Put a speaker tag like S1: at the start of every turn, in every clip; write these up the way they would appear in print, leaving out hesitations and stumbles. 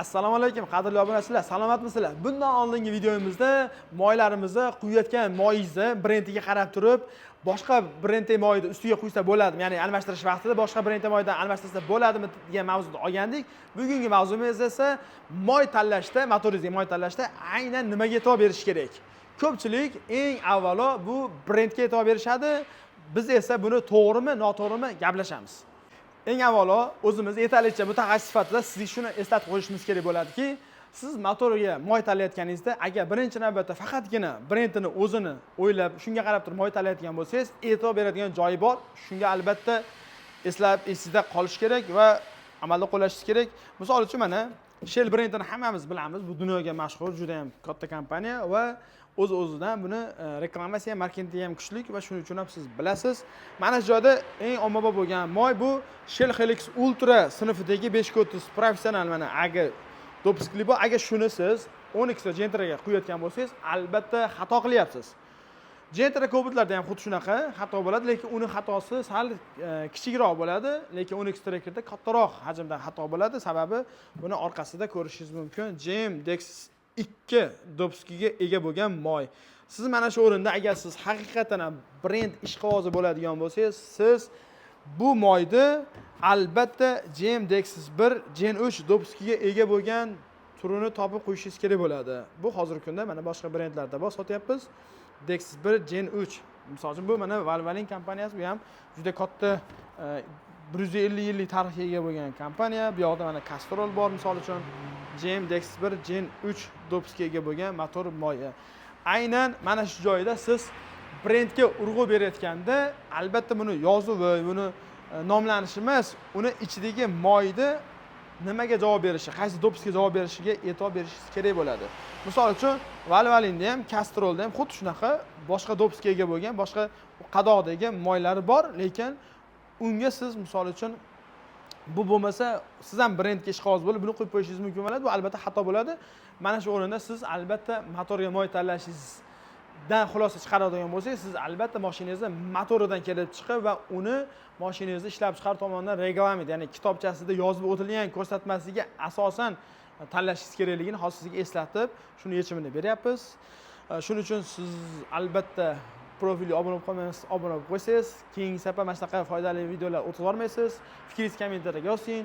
S1: Assalomu alaykum, qadrli obunachilar, salomatmisizlar? Bundan oldingi videomizda moylarimizni quyayotgan moyingizni brendiga qarab turib, boshqa brendli moyni ustiga quysa bo'ladimi? Ya'ni almashtirish vaqtida boshqa brendli moydan almashtirsa bo'ladimi degan mavzuni olgandik. Bugungi mavzumiz esa moy tanlashda, motoringizga moy tanlashda aynan nimaga e'tibor berish kerak? Ko'pchilik eng avvalo bu brendga e'tibor berishadi. Biz esa buni to'g'rimi, noto'g'rimi gaplashamiz. Eng avvalo o'zimiz yetarlicha mutaxassis sifatida sizga shuni eslatib qo'yishimiz kerak bo'ladiki, siz motoriga moy tanlayotganingizda agar birinchi navbatda faqatgina brendini o'zini o'ylab, shunga qarab turib moy tanlayotgan bo'lsangiz, e'tibor beradigan joyi bor. Shunga albatta esingizda qolish kerak va amalda qo'llashingiz kerak. Misol uchun mana Shell brendini hammamiz bilamiz. Bu dunyoga mashhur, juda ham katta kompaniya va o'z-o'zidan buni reklamasiya, marketingi ham kuchli va shuning uchun ham siz bilasiz. Mana shu joyda eng ommabop bo'lgan moy bu Shell Helix Ultra sinfidagi 530 professional mana aga dopiskli bor. Agar shuni siz 12 ta Gentraga quyayotgan bo'lsangiz, albatta xato qilyapsiz. Gentra Cobalt-larda ham xuddi shunaqa xato bo'ladi, lekin uni xatosi sal kichikroq bo'ladi, lekin 12 Trackerda kattaroq hajmda xato bo'ladi. Sababi buni orqasida ko'rishingiz mumkin. GMDEX 2 dopiskiga ega bo'lgan moy. Siz mana shu o'rinda agar siz haqiqatan ham brend ishqibozi bo'ladigan bo'lsangiz, siz bu moyni albatta GMDEX 1 Gen 3 dopiskiga ega bo'lgan turini topib qo'yishingiz kerak bo'ladi. Bu hozirgi kunda mana boshqa brendlarda bor, sotyapmiz. Dex 1 Gen 3. Misol uchun bu mana Valvoline kompaniyasi, bu ham juda katta 150 yillik tarixga ega bo'lgan kompaniya. Bu yoqda mana Castrol bor, misol uchun GMDEX 1 Gen 3 dopiskiga ega bo'lgan motor moyi. Aynan mana shu joyda siz brendga urg'u berayotganda albatta buni yozuvi, buni nomlanishi emas, uni ichidagi moyni nimaga javob berishi, qaysi dopiskga javob berishiga e'tibor berishingiz kerak bo'ladi. Misol uchun Valvoline'da ham, Castrol'da ham xuddi shunaqa boshqa dopiskga ega bo'lgan, boshqa qadoqdagi moylari bor, lekin unga siz misol uchun bu bo'lmasa, siz ham brendga ishqiboz bo'lib, buni qo'yib qo'yishingiz mumkin bo'ladi. Bu albatta xato bo'ladi. Mana shu o'rinda siz albatta motorga moy tanlashingizdan xulosa chiqaradigan bo'lsangiz, siz albatta mashinangizni motoridan kelib chiqib va uni mashinangizni ishlab chiqarish tomonidan reglament, ya'ni kitobchasida yozib o'tilgan ko'rsatmasiga asosan tanlashingiz kerakligini hozir sizga eslatib, shuni yechimini beryapmiz. Shuning uchun siz albatta profilga obuna bo'lib qolmaysiz, obuna bo'lib qo'ysangiz, keyingi safar mana shunaqa foydali videolar o'tib olmaysiz. Fikringizni kommentariyga yozing,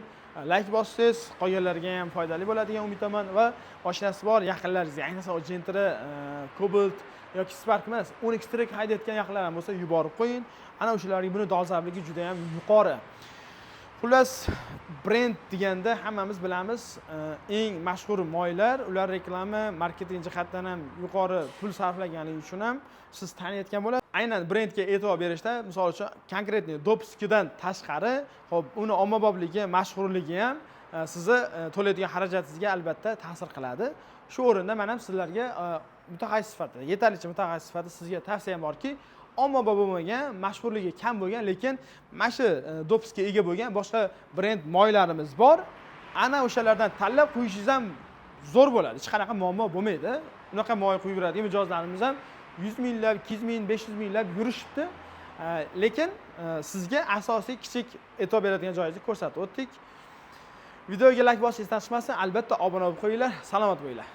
S1: like bossangiz, qolganlarga ham foydali bo'ladi degan umidaman va mashinasi bor yaqinlaringizga, ayniqsa Gentra, Cobalt yoki Spark emas, 12 Track haydayotgan yaqinlar bo'lsa yuborib qo'ying. Ana o'shalarning buni dolzarbligi juda ham yuqori. Xullas, brend deganda hammamiz bilamiz, eng mashhur moylar, ular reklama, marketing jihatdan ham yuqori pul sarflaganligi uchun ham siz taniyotgan bo'lasiz. Aynan brendga e'tibor berishda, misol uchun, konkretniy dopiskidan tashqari, xo'p, uni ommabobligi, mashhurligi ham sizni to'laydigan xarajatingizga albatta ta'sir qiladi. Shu o'rinda men ham sizlarga mutaxassis sifatida, yetarlicha mutaxassis sifatida sizga tavsiyam borki, ommabop bo'lmagan, mashhurligi kam bo'lgan, lekin mana shu dopiskga ega bo'lgan boshqa brend moylarimiz bor. Ana o'shalardan tanlab qo'yishingiz ham zo'r bo'ladi. Hech qanaqa muammo bo'lmaydi. Unaqa moy quyib yuradigan mijozlarimiz ham 100 minglab, 200 ming, 500 minglab yurishibdi. Lekin sizga asosiy kichik e'tibor beradigan joyingizni ko'rsatib o'tdik. Videoga like bosishni tashlamasin, albatta obuna bo'lib qo'yinglar. Salomat bo'linglar.